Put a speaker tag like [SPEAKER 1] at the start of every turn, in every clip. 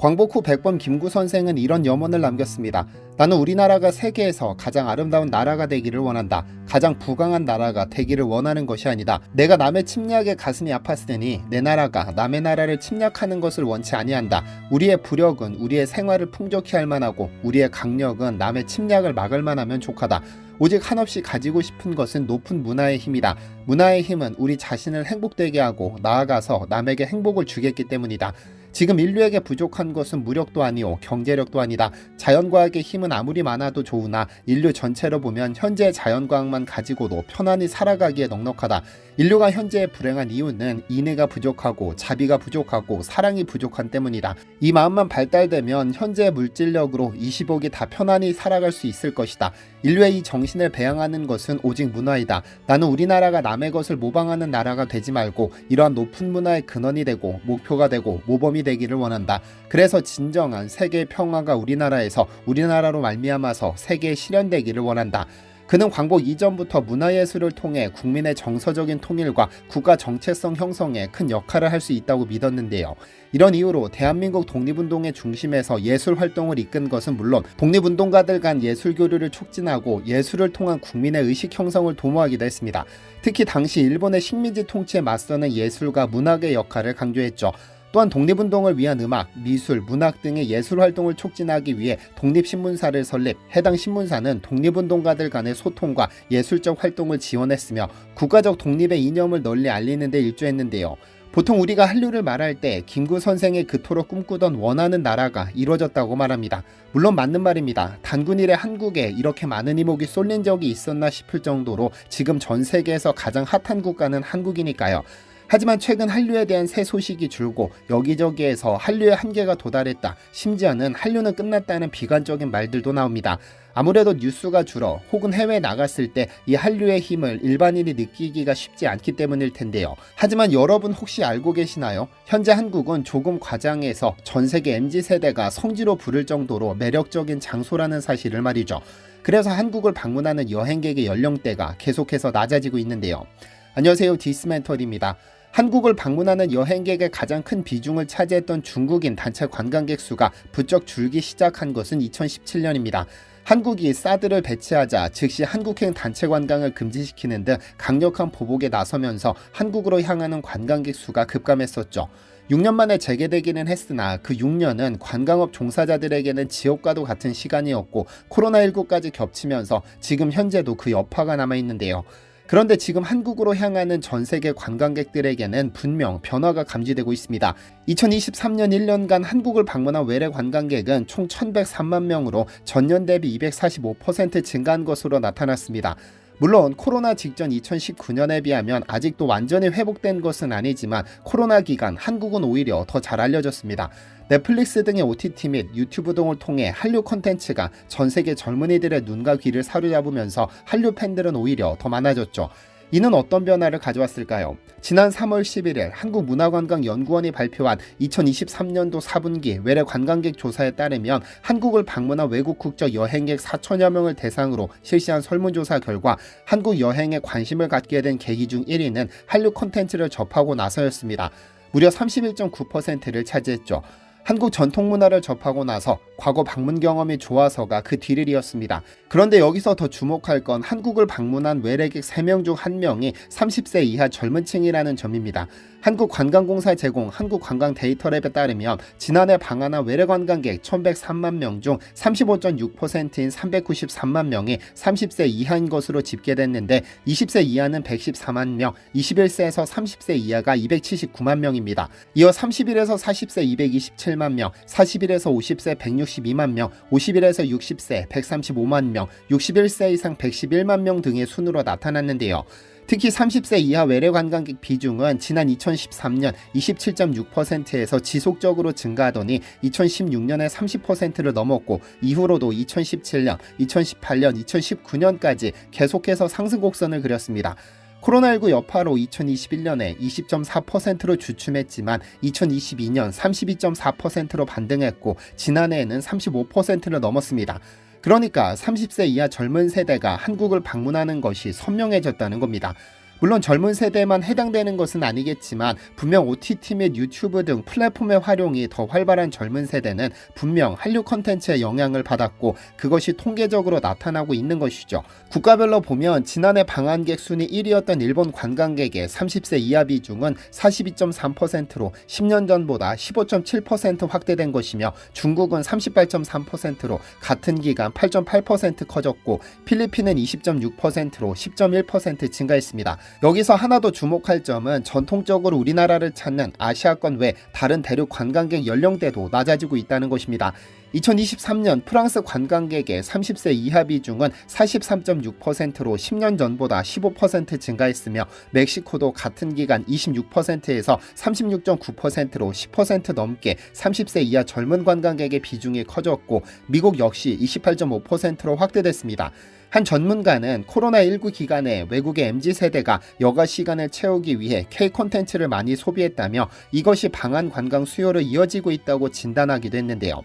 [SPEAKER 1] 광복 후 백범 김구 선생은 이런 염원을 남겼습니다. 나는 우리나라가 세계에서 가장 아름다운 나라가 되기를 원한다. 가장 부강한 나라가 되기를 원하는 것이 아니다. 내가 남의 침략에 가슴이 아팠으니 내 나라가 남의 나라를 침략하는 것을 원치 아니한다. 우리의 부력은 우리의 생활을 풍족히 할 만하고 우리의 강력은 남의 침략을 막을 만하면 족하다. 오직 한없이 가지고 싶은 것은 높은 문화의 힘이다. 문화의 힘은 우리 자신을 행복되게 하고 나아가서 남에게 행복을 주겠기 때문이다. 지금 인류에게 부족한 것은 무력도 아니오 경제력도 아니다. 자연과학의 힘은 아무리 많아도 좋으나 인류 전체로 보면 현재의 자연과학만 가지고도 편안히 살아가기에 넉넉하다. 인류가 현재의 불행한 이유는 인애가 부족하고 자비가 부족하고 사랑이 부족한 때문이다. 이 마음만 발달되면 현재의 물질력으로 20억이 다 편안히 살아갈 수 있을 것이다. 인류의 이 정신을 배양하는 것은 오직 문화이다. 나는 우리나라가 남의 것을 모방하는 나라가 되지 말고 이러한 높은 문화의 근원이 되고 목표가 되고 모범이 되기를 원한다. 그래서 진정한 세계의 평화가 우리나라로 말미암아서 세계에 실현되기를 원한다. 그는 광복 이전부터 문화예술을 통해 국민의 정서적인 통일과 국가 정체성 형성에 큰 역할을 할 수 있다고 믿었는데요. 이런 이유로 대한민국 독립운동의 중심에서 예술 활동을 이끈 것은 물론 독립운동가들 간 예술 교류를 촉진하고 예술을 통한 국민의 의식 형성을 도모하기도 했습니다. 특히 당시 일본의 식민지 통치에 맞서는 예술과 문학의 역할을 강조했죠. 또한 독립운동을 위한 음악, 미술, 문학 등의 예술활동을 촉진하기 위해 독립신문사를 설립, 해당 신문사는 독립운동가들 간의 소통과 예술적 활동을 지원했으며 국가적 독립의 이념을 널리 알리는 데 일조했는데요. 보통 우리가 한류를 말할 때 김구 선생이 그토록 꿈꾸던 원하는 나라가 이루어졌다고 말합니다. 물론 맞는 말입니다. 단군 이래 한국에 이렇게 많은 이목이 쏠린 적이 있었나 싶을 정도로 지금 전 세계에서 가장 핫한 국가는 한국이니까요. 하지만 최근 한류에 대한 새 소식이 줄고 여기저기에서 한류의 한계가 도달했다. 심지어는 한류는 끝났다는 비관적인 말들도 나옵니다. 아무래도 뉴스가 줄어 혹은 해외에 나갔을 때 이 한류의 힘을 일반인이 느끼기가 쉽지 않기 때문일 텐데요. 하지만 여러분 혹시 알고 계시나요? 현재 한국은 조금 과장해서 전 세계 MZ세대가 성지로 부를 정도로 매력적인 장소라는 사실을 말이죠. 그래서 한국을 방문하는 여행객의 연령대가 계속해서 낮아지고 있는데요. 안녕하세요, 디스멘털입니다. 한국을 방문하는 여행객의 가장 큰 비중을 차지했던 중국인 단체 관광객 수가 부쩍 줄기 시작한 것은 2017년입니다. 한국이 사드를 배치하자 즉시 한국행 단체 관광을 금지시키는 등 강력한 보복에 나서면서 한국으로 향하는 관광객 수가 급감했었죠. 6년 만에 재개되기는 했으나 그 6년은 관광업 종사자들에게는 지옥과도 같은 시간이었고 코로나19까지 겹치면서 지금 현재도 그 여파가 남아있는데요. 그런데 지금 한국으로 향하는 전 세계 관광객들에게는 분명 변화가 감지되고 있습니다. 2023년 1년간 한국을 방문한 외래 관광객은 총 1,103만 명으로 전년 대비 245% 증가한 것으로 나타났습니다. 물론 코로나 직전 2019년에 비하면 아직도 완전히 회복된 것은 아니지만 코로나 기간 한국은 오히려 더 잘 알려졌습니다. 넷플릭스 등의 OTT 및 유튜브 등을 통해 한류 콘텐츠가 전 세계 젊은이들의 눈과 귀를 사로잡으면서 한류 팬들은 오히려 더 많아졌죠. 이는 어떤 변화를 가져왔을까요? 지난 3월 11일 한국문화관광연구원이 발표한 2023년도 4분기 외래 관광객 조사에 따르면 한국을 방문한 외국 국적 여행객 4천여 명을 대상으로 실시한 설문조사 결과 한국 여행에 관심을 갖게 된 계기 중 1위는 한류 콘텐츠를 접하고 나서였습니다. 무려 31.9%를 차지했죠. 한국 전통문화를 접하고 나서 과거 방문 경험이 좋아서가 그 뒤를 이었습니다. 그런데 여기서 더 주목할 건 한국을 방문한 외래객 3명 중 1명이 30세 이하 젊은 층이라는 점입니다. 한국관광공사 제공 한국관광데이터랩에 따르면 지난해 방한한 외래 관광객 1,103만 명 중 35.6%인 393만 명이 30세 이하인 것으로 집계됐는데 20세 이하는 114만 명, 21세에서 30세 이하가 279만 명입니다. 이어 31에서 40세 227만 명, 41에서 50세 162만 명, 51에서 60세 135만 명, 61세 이상 111만 명 등의 순으로 나타났는데요. 특히 30세 이하 외래 관광객 비중은 지난 2013년 27.6%에서 지속적으로 증가하더니 2016년에 30%를 넘었고 이후로도 2017년, 2018년, 2019년까지 계속해서 상승 곡선을 그렸습니다. 코로나19 여파로 2021년에 20.4%로 주춤했지만 2022년 32.4%로 반등했고 지난해에는 35%를 넘었습니다. 그러니까 30세 이하 젊은 세대가 한국을 방문하는 것이 선명해졌다는 겁니다. 물론 젊은 세대만 해당되는 것은 아니겠지만 분명 OTT 및 유튜브 등 플랫폼의 활용이 더 활발한 젊은 세대는 분명 한류 콘텐츠의 영향을 받았고 그것이 통계적으로 나타나고 있는 것이죠. 국가별로 보면 지난해 방한객 순위 1위였던 일본 관광객의 30세 이하 비중은 42.3%로 10년 전보다 15.7% 확대된 것이며 중국은 38.3%로 같은 기간 8.8% 커졌고 필리핀은 20.6%로 10.1% 증가했습니다. 여기서 하나 더 주목할 점은 전통적으로 우리나라를 찾는 아시아권 외 다른 대륙 관광객 연령대도 낮아지고 있다는 것입니다. 2023년 프랑스 관광객의 30세 이하 비중은 43.6%로 10년 전보다 15% 증가했으며 멕시코도 같은 기간 26%에서 36.9%로 10% 넘게 30세 이하 젊은 관광객의 비중이 커졌고 미국 역시 28.5%로 확대됐습니다. 한 전문가는 코로나19 기간에 외국의 MZ세대가 여가 시간을 채우기 위해 K 콘텐츠를 많이 소비했다며 이것이 방한 관광 수요로 이어지고 있다고 진단하기도 했는데요.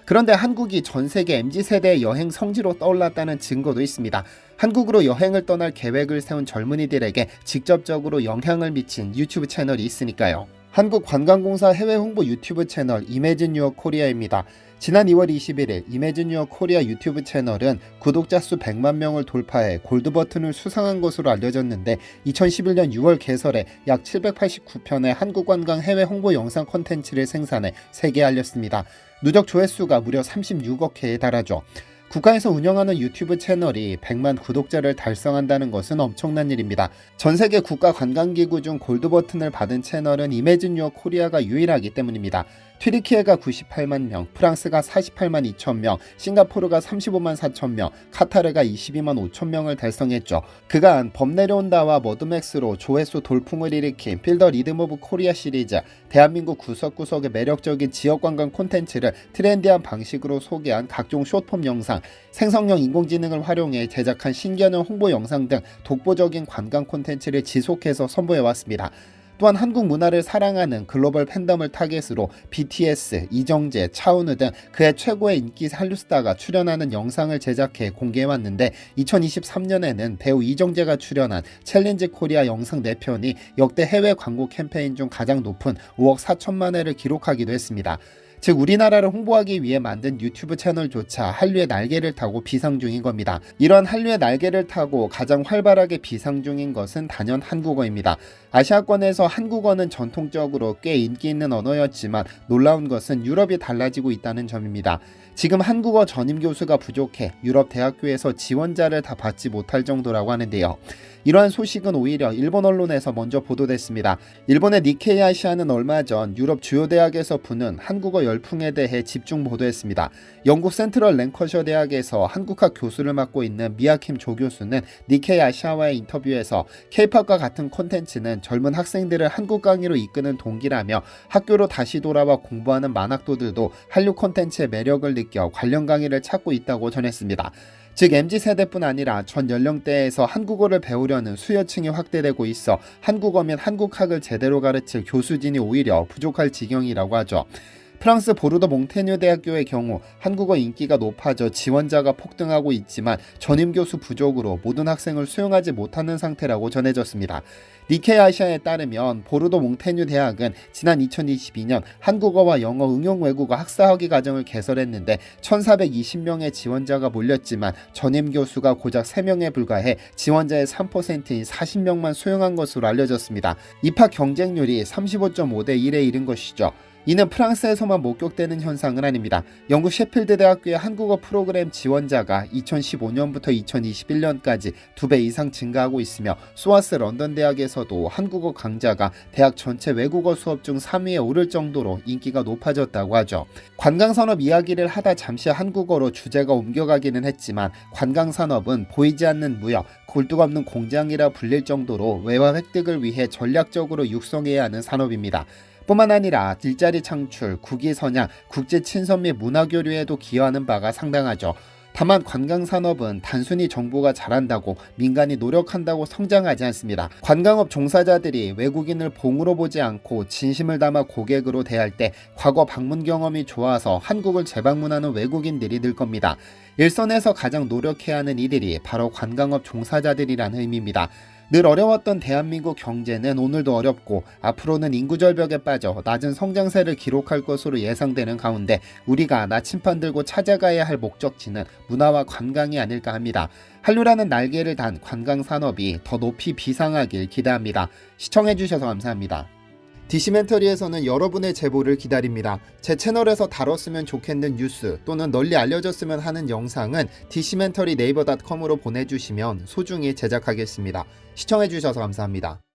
[SPEAKER 1] 그런데 한국이 전 세계 MZ세대의 여행 성지로 떠올랐다는 증거도 있습니다. 한국으로 여행을 떠날 계획을 세운 젊은이들에게 직접적으로 영향을 미친 유튜브 채널이 있으니까요. 한국관광공사 해외 홍보 유튜브 채널 이매진 유어 코리아입니다. 지난 2월 21일 이매진 유어 코리아 유튜브 채널은 구독자 수 100만 명을 돌파해 골드 버튼을 수상한 것으로 알려졌는데 2011년 6월 개설해 약 789편의 한국 관광 해외 홍보 영상 콘텐츠를 생산해 세계에 알렸습니다. 누적 조회수가 무려 36억 회에 달하죠. 국가에서 운영하는 유튜브 채널이 100만 구독자를 달성한다는 것은 엄청난 일입니다. 전 세계 국가 관광기구 중 골드 버튼을 받은 채널은 이매진 유어 코리아가 유일하기 때문입니다. 튀르키예가 98만 명, 프랑스가 48만 2천 명, 싱가포르가 35만 4천 명, 카타르가 22만 5천 명을 달성했죠. 그간 범 내려온다와 머드맥스로 조회수 돌풍을 일으킨 필더 리듬 오브 코리아 시리즈, 대한민국 구석구석의 매력적인 지역관광 콘텐츠를 트렌디한 방식으로 소개한 각종 숏폼 영상, 생성형 인공지능을 활용해 제작한 신개념 홍보 영상 등 독보적인 관광 콘텐츠를 지속해서 선보여왔습니다. 또한 한국 문화를 사랑하는 글로벌 팬덤을 타겟으로 BTS, 이정재, 차은우 등 그의 최고의 인기 한류 스타가 출연하는 영상을 제작해 공개해왔는데 2023년에는 배우 이정재가 출연한 챌린지 코리아 영상 4편이 역대 해외 광고 캠페인 중 가장 높은 5억 4천만 회를 기록하기도 했습니다. 즉 우리나라를 홍보하기 위해 만든 유튜브 채널조차 한류의 날개를 타고 비상 중인 겁니다. 이런 한류의 날개를 타고 가장 활발하게 비상 중인 것은 단연 한국어입니다. 아시아권에서 한국어는 전통적으로 꽤 인기 있는 언어였지만 놀라운 것은 유럽이 달라지고 있다는 점입니다. 지금 한국어 전임 교수가 부족해 유럽 대학교에서 지원자를 다 받지 못할 정도라고 하는데요. 이러한 소식은 오히려 일본 언론에서 먼저 보도됐습니다. 일본의 니케이 아시아는 얼마 전 유럽 주요 대학에서 부는 한국어 열풍에 대해 집중 보도했습니다. 영국 센트럴 랭커셔 대학에서 한국학 교수를 맡고 있는 미아킴 조 교수는 니케이 아시아와의 인터뷰에서 K-팝과 같은 콘텐츠는 젊은 학생들을 한국 강의로 이끄는 동기라며 학교로 다시 돌아와 공부하는 만학도들도 한류 콘텐츠의 매력을 느껴 관련 강의를 찾고 있다고 전했습니다. 즉 MZ세대뿐 아니라 전 연령대에서 한국어를 배우려는 수요층이 확대되고 있어 한국어면 한국학을 제대로 가르칠 교수진이 오히려 부족할 지경이라고 하죠. 프랑스 보르도 몽테뉴 대학교의 경우 한국어 인기가 높아져 지원자가 폭등하고 있지만 전임 교수 부족으로 모든 학생을 수용하지 못하는 상태라고 전해졌습니다. 니케이 아시아에 따르면 보르도 몽테뉴 대학은 지난 2022년 한국어와 영어 응용 외국어 학사학위 과정을 개설했는데 1420명의 지원자가 몰렸지만 전임 교수가 고작 3명에 불과해 지원자의 3%인 40명만 수용한 것으로 알려졌습니다. 입학 경쟁률이 35.5대 1에 이른 것이죠. 이는 프랑스에서만 목격되는 현상은 아닙니다. 영국 셰필드 대학교의 한국어 프로그램 지원자가 2015년부터 2021년까지 2배 이상 증가하고 있으며 소아스 런던 대학에서도 한국어 강좌가 대학 전체 외국어 수업 중 3위에 오를 정도로 인기가 높아졌다고 하죠. 관광산업 이야기를 하다 잠시 한국어로 주제가 옮겨가기는 했지만 관광산업은 보이지 않는 무역, 굴뚝 없는 공장이라 불릴 정도로 외화 획득을 위해 전략적으로 육성해야 하는 산업입니다. 뿐만 아니라 일자리 창출, 국위 선양, 국제 친선 및 문화 교류에도 기여하는 바가 상당하죠. 다만 관광산업은 단순히 정부가 잘한다고 민간이 노력한다고 성장하지 않습니다. 관광업 종사자들이 외국인을 봉으로 보지 않고 진심을 담아 고객으로 대할 때 과거 방문 경험이 좋아서 한국을 재방문하는 외국인들이 늘 겁니다. 일선에서 가장 노력해야 하는 이들이 바로 관광업 종사자들이라는 의미입니다. 늘 어려웠던 대한민국 경제는 오늘도 어렵고 앞으로는 인구절벽에 빠져 낮은 성장세를 기록할 것으로 예상되는 가운데 우리가 나침반 들고 찾아가야 할 목적지는 문화와 관광이 아닐까 합니다. 한류라는 날개를 단 관광산업이 더 높이 비상하길 기대합니다. 시청해주셔서 감사합니다. 디시멘터리에서는 여러분의 제보를 기다립니다. 제 채널에서 다뤘으면 좋겠는 뉴스 또는 널리 알려졌으면 하는 영상은 디시멘터리 네이버.com으로 보내주시면 소중히 제작하겠습니다. 시청해주셔서 감사합니다.